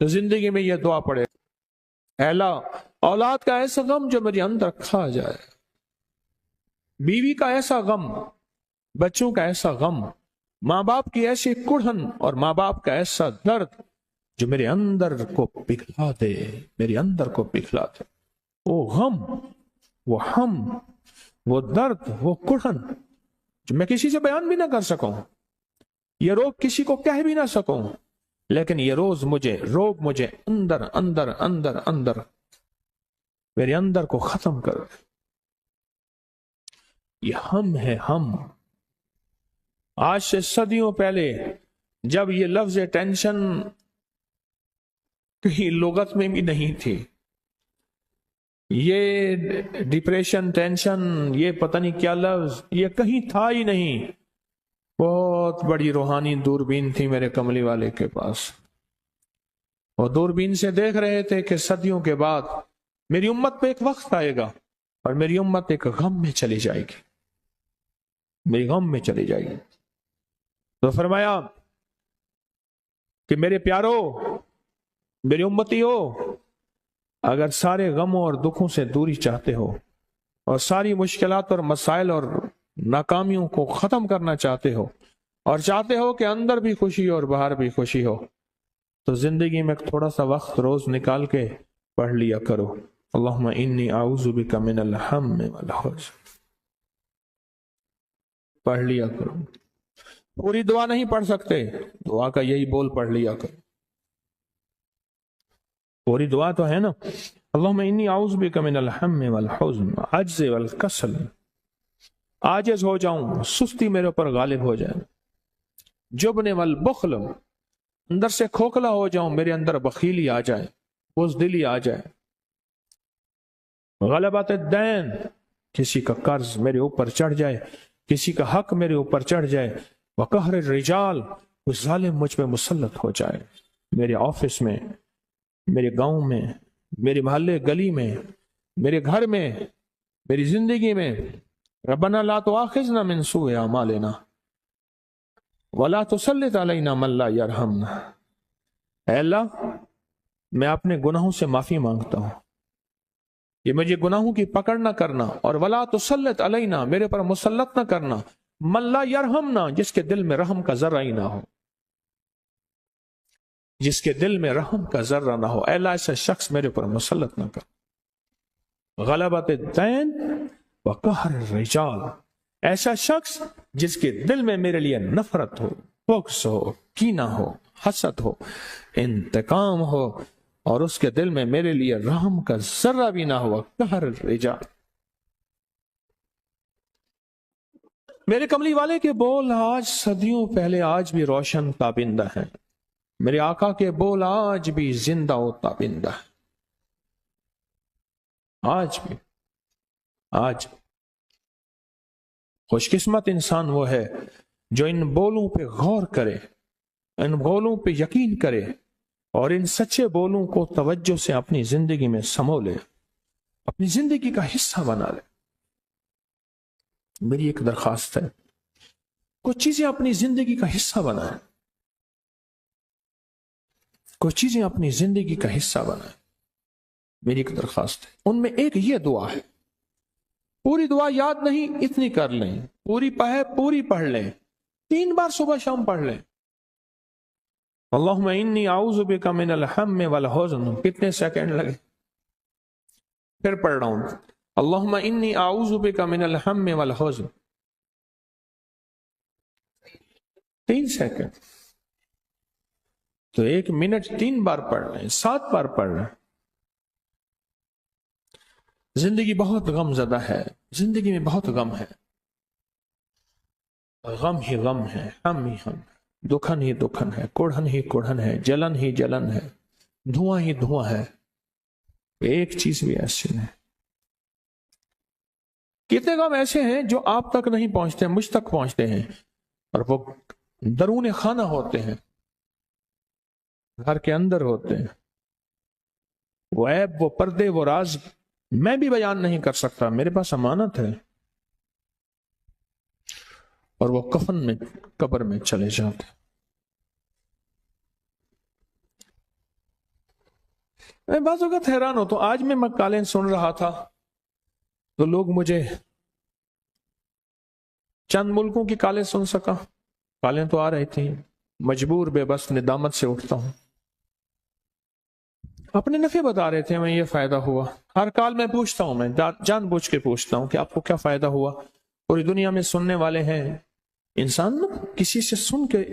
تو زندگی میں یہ دعا پڑے، اے اللہ اولاد کا ایسا غم جو میرے اندر کھا جائے، بیوی کا ایسا غم، بچوں کا ایسا غم، ماں باپ کی ایسی کڑھن اور ماں باپ کا ایسا درد جو میرے اندر کو پگھلا دے، میرے اندر کو پگھلا دے۔ وہ غم، وہ ہم، وہ درد، وہ کڑھن جو میں کسی سے بیان بھی نہ کر سکوں، یہ روگ کسی کو کہہ بھی نہ سکوں، لیکن یہ روگ مجھے اندر اندر اندر اندر میرے اندر کو ختم کر دے۔ یہ ہم ہے، ہم۔ آج سے صدیوں پہلے جب یہ لفظ ٹینشن کہیں لغت میں بھی نہیں تھی، یہ ڈپریشن، ٹینشن، یہ پتہ نہیں کیا لفظ، یہ کہیں تھا ہی نہیں۔ بہت بڑی روحانی دوربین تھی میرے کملی والے کے پاس، وہ دوربین سے دیکھ رہے تھے کہ صدیوں کے بعد میری امت پہ ایک وقت آئے گا اور میری امت ایک غم میں چلی جائے گی، میری غم میں چلی جائے گی۔ تو فرمایا کہ میرے پیارو، میری امتی ہو، اگر سارے غموں اور دکھوں سے دوری چاہتے ہو اور ساری مشکلات اور مسائل اور ناکامیوں کو ختم کرنا چاہتے ہو اور چاہتے ہو کہ اندر بھی خوشی اور باہر بھی خوشی ہو، تو زندگی میں تھوڑا سا وقت روز نکال کے پڑھ لیا کرو، اللہم انی اعوذ بک من الہم والحزن۔ پڑھ لیا کرو، پوری دعا نہیں پڑھ سکتے، دعا کا یہی بول پڑھ لیا کرو۔ پوری دعا تو ہے نا، اللہم انی اعوذ بک من الہم والحزن عجز والکسل، عاجز ہو جاؤں، سستی میرے اوپر غالب ہو جائے، جبن والبخل، اندر سے کھوکھلا ہو جاؤں، میرے اندر بخیلی آ جائے، بزدلی آ جائے، غلبت الدین، کسی کا قرض میرے اوپر چڑھ جائے، کسی کا حق میرے اوپر چڑھ جائے، وقہر الرجال، کوئی ظالم مجھ پہ مسلط ہو جائے، میرے آفس میں، میرے گاؤں میں، میرے محلے گلی میں، میرے گھر میں، میری زندگی میں۔ ربنا لا تؤاخذنا من سوء اعمالنا ولا تسلط علینا من لا یرحمنا، اے اللہ میں اپنے گناہوں سے معافی مانگتا ہوں، یہ مجھے گناہوں کی پکڑ نہ کرنا، اور ولا تسلط علینا، میرے پر مسلط نہ کرنا، من لا یرحمنا، جس کے دل میں رحم کا ذرہ ہی نہ ہو، جس کے دل میں رحم کا ذرہ نہ ہو، اے اللہ ایسا شخص میرے پر مسلط نہ کر۔ غلبت الدین وقہر الرجال، ایسا شخص جس کے دل میں میرے لیے نفرت ہو، بغض ہو، کینہ ہو، حسد ہو، انتقام ہو، اور اس کے دل میں میرے لیے رحم کا ذرہ بھی نہ ہوا، قہر الرجال۔ میرے کملی والے کے بول آج صدیوں پہلے آج بھی روشن تابندہ ہیں، میرے آقا کے بول آج بھی زندہ و تابندہ ہے، آج بھی، آج۔ خوش قسمت انسان وہ ہے جو ان بولوں پہ غور کرے، ان بولوں پہ یقین کرے، اور ان سچے بولوں کو توجہ سے اپنی زندگی میں سمو لے، اپنی زندگی کا حصہ بنا لے۔ میری ایک درخواست ہے، کچھ چیزیں اپنی زندگی کا حصہ بنائیں، کچھ چیزیں اپنی زندگی کا حصہ بنائیں، میری ایک درخواست ہے۔ ان میں ایک یہ دعا ہے، پوری دعا یاد نہیں، اتنی کر لیں، پوری پڑھ لیں، 3 بار صبح شام پڑھ لیں۔ اللہم انی اعوذ بک من الہم والحزن، کتنے سیکنڈ لگے؟ پھر پڑھ رہا ہوں، اللہم انی اعوذ بک من الہم والحزن، 3 سیکنڈ، تو 1 منٹ 3 بار پڑھ رہے ہیں، 7 بار پڑھ رہے ہیں۔ زندگی بہت غم زدہ ہے، زندگی میں بہت غم ہے، غم ہی غم ہے، ہم ہی ہم، دکھن ہی دکھن ہے، کڑھن ہی کڑھن ہے، جلن ہی جلن ہے، دھواں ہی دھواں ہے، ایک چیز بھی ایسی نہیں۔ کتنے غم ایسے ہیں جو آپ تک نہیں پہنچتے، مجھ تک پہنچتے ہیں، اور وہ درون خانہ ہوتے ہیں، گھر کے اندر ہوتے ہیں، وہ عیب، وہ پردے، وہ راز میں بھی بیان نہیں کر سکتا، میرے پاس امانت ہے، اور وہ کفن میں، قبر میں چلے جاتے۔ میں بعض اوقات حیران ہوتا ہوں. آج میں مقالے سن رہا تھا تو لوگ مجھے چند ملکوں کی کالیں سن سکا، کالیں تو آ رہی تھیں، مجبور بے بس ندامت سے اٹھتا ہوں. اپنے نفع بتا رہے تھے، میں یہ فائدہ ہوا. ہر کال میں پوچھتا ہوں، میں جان بوجھ کے پوچھتا ہوں کہ آپ کو کیا فائدہ ہوا. پوری دنیا میں سننے والے ہیں. انسان کسی سے سن کے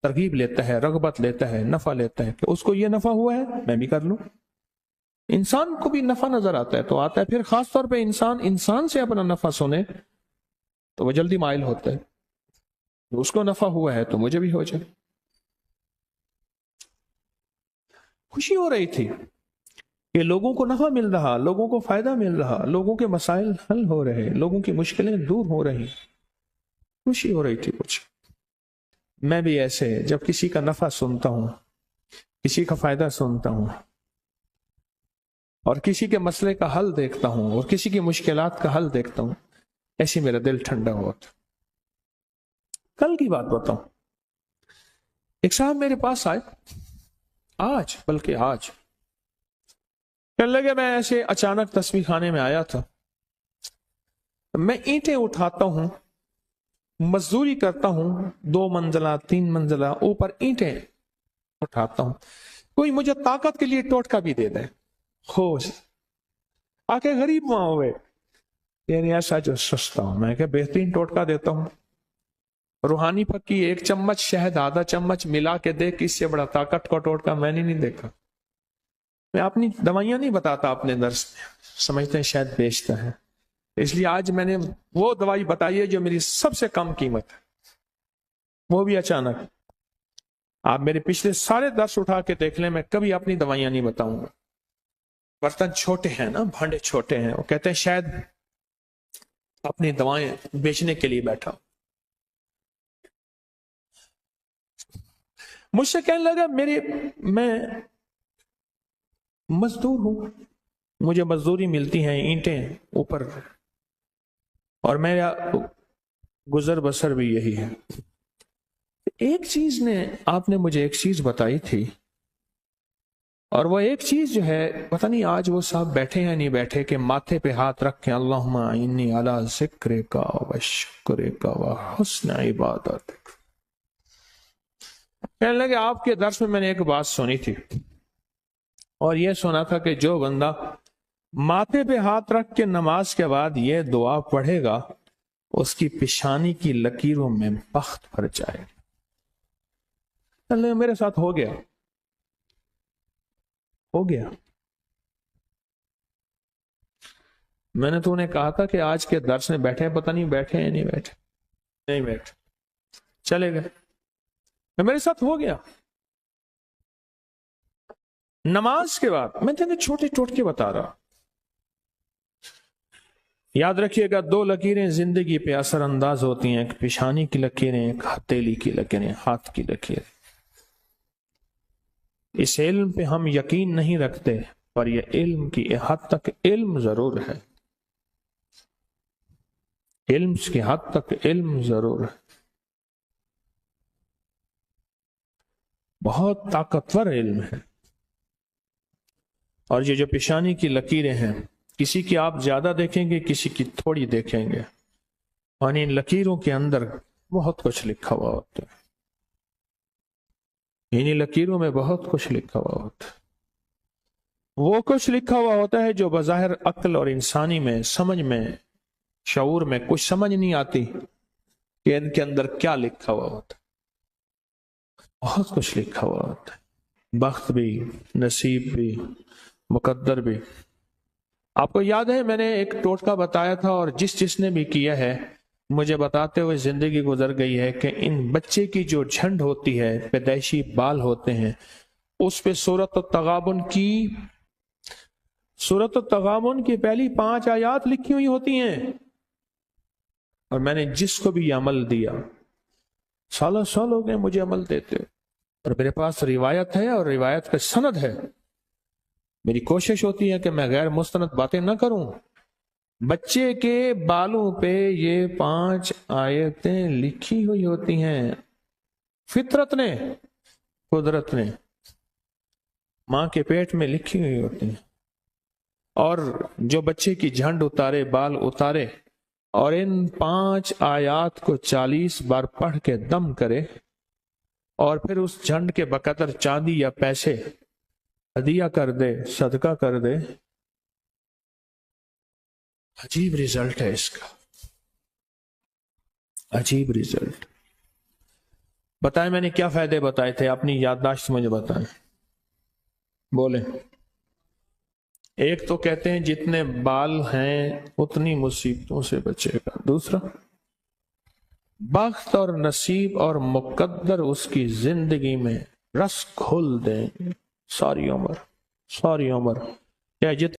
ترغیب لیتا ہے، رغبت لیتا ہے، نفع لیتا ہے کہ اس کو یہ نفع ہوا ہے میں بھی کر لوں. انسان کو بھی نفع نظر آتا ہے تو آتا ہے. پھر خاص طور پہ انسان سے اپنا نفع سنے تو وہ جلدی مائل ہوتا ہے. اس کو نفع ہوا ہے تو مجھے بھی ہو جائے. خوشی ہو رہی تھی کہ لوگوں کو نفع مل رہا، لوگوں کو فائدہ مل رہا، لوگوں کے مسائل حل ہو رہے، لوگوں کی مشکلیں دور ہو رہی. خوشی ہو رہی تھی کچھ. میں بھی ایسے جب کسی کا نفع سنتا ہوں، کسی کا فائدہ سنتا ہوں اور کسی کے مسئلے کا حل دیکھتا ہوں اور کسی کی مشکلات کا حل دیکھتا ہوں، ایسے میرا دل ٹھنڈا ہوتا. کل کی بات بتاؤں، ایک صاحب میرے پاس آئے آج کہنے لگے میں ایسے اچانک تسبیح خانے میں آیا تھا، میں اینٹیں اٹھاتا ہوں، مزدوری کرتا ہوں، 2 منزلہ 3 منزلہ اوپر اینٹیں اٹھاتا ہوں، کوئی مجھے طاقت کے لیے ٹوٹکا بھی دے دے. خوش آ کے غریب وہاں ہوئے، یعنی ایسا جو سستا ہوں میں کہ بہترین ٹوٹکا دیتا ہوں. روحانی پکی 1 چمچ شہد آدھا چمچ ملا کے دے، اس سے بڑا طاقت کا ٹوٹکا میں نے نہیں دیکھا. میں اپنی دوائیاں نہیں بتاتا اپنے درس میں، سمجھتے ہیں شاید بیچتا ہے، اس لیے آج میں نے وہ دوائی بتائی ہے جو میری سب سے کم قیمت ہے، وہ بھی اچانک. آپ میرے پچھلے سارے درس اٹھا کے دیکھ لیں، میں کبھی اپنی دوائیاں نہیں بتاؤں گا. برتن چھوٹے ہیں نا، بھانڈے چھوٹے ہیں، وہ کہتے ہیں شاید اپنی دوائیں بیچنے کے لیے بیٹھا. مجھ سے کہنے لگا میں مزدور ہوں، مجھے مزدوری ملتی ہیں اینٹیں اوپر، اور میرا گزر بسر بھی یہی ہے. ایک چیز آپ نے مجھے ایک چیز بتائی تھی، اور وہ ایک چیز جو ہے پتہ نہیں آج وہ صاحب بیٹھے ہیں نہیں بیٹھے، کہ ماتھے پہ ہاتھ رکھ کے اللہم انی علی ذکرک و شکرک و حسن عبادتک. کہنے لگے آپ کے درس میں نے ایک بات سنی تھی، اور یہ سنا تھا کہ جو بندہ ماتھے پہ ہاتھ رکھ کے نماز کے بعد یہ دعا پڑھے گا، اس کی پیشانی کی لکیروں میں بخت بھر جائے. اللہ میرے ساتھ ہو گیا. میں نے تو انہیں کہا تھا کہ آج کے درس میں بیٹھے ہیں، پتہ نہیں بیٹھے ہیں نہیں بیٹھے، چلے گئے. میرے ساتھ ہو گیا. نماز کے بعد میں تمہیں چھوٹے ٹوٹکے بتا رہا. یاد رکھیے گا 2 لکیریں زندگی پہ اثر انداز ہوتی ہیں، ایک پیشانی کی لکیریں، ایک ہتھیلی کی لکیریں، ہاتھ کی لکیریں. اس علم پہ ہم یقین نہیں رکھتے، پر یہ علم کی حد تک علم ضرور ہے، علم کی حد تک علم ضرور ہے. بہت طاقتور علم ہے. اور یہ جو پیشانی کی لکیریں ہیں، کسی کی آپ زیادہ دیکھیں گے، کسی کی تھوڑی دیکھیں گے، اور ان لکیروں کے اندر بہت کچھ لکھا ہوا ہوتا ہے. انہی لکیروں میں بہت کچھ لکھا ہوا ہوتا ہے. وہ کچھ لکھا ہوا ہوتا ہے جو بظاہر عقل اور انسانی میں، سمجھ میں، شعور میں کچھ سمجھ نہیں آتی کہ ان کے اندر کیا لکھا ہوا ہوتا ہے. بہت کچھ لکھا ہوا ہوتا ہے، بخت بھی، نصیب بھی، مقدر بھی. آپ کو یاد ہے میں نے ایک ٹوٹکا بتایا تھا، اور جس نے بھی کیا ہے مجھے بتاتے ہوئے زندگی گزر گئی ہے، کہ ان بچے کی جو جھنڈ ہوتی ہے، پیدائشی بال ہوتے ہیں، اس پہ سورۃ التغابن کی پہلی 5 آیات لکھی ہوئی ہوتی ہیں. اور میں نے جس کو بھی یہ عمل دیا، سال ہو گئے مجھے عمل دیتے، اور میرے پاس روایت ہے اور روایت کا سند ہے. میری کوشش ہوتی ہے کہ میں غیر مستند باتیں نہ کروں. بچے کے بالوں پہ یہ 5 آیتیں لکھی ہوئی ہوتی ہیں، فطرت نے، قدرت نے. ماں کے پیٹ میں لکھی ہوئی ہوتی ہیں، اور جو بچے کی جھنڈ اتارے، بال اتارے، اور ان 5 آیات کو 40 بار پڑھ کے دم کرے، اور پھر اس جھنڈ کے بقدر چاندی یا پیسے ہدیہ کر دے، صدقہ کر دے، عجیب رزلٹ ہے اس کا، عجیب رزلٹ۔ بتائیں میں نے کیا فائدے بتائے تھے؟ اپنی یادداشت مجھے بتائیں، بولیں۔ ایک تو کہتے ہیں جتنے بال ہیں اتنی مصیبتوں سے بچے گا۔ دوسرا، بخت اور نصیب اور مقدر اس کی زندگی میں رس کھول دیں، ساری عمر، ساری عمر، چاہے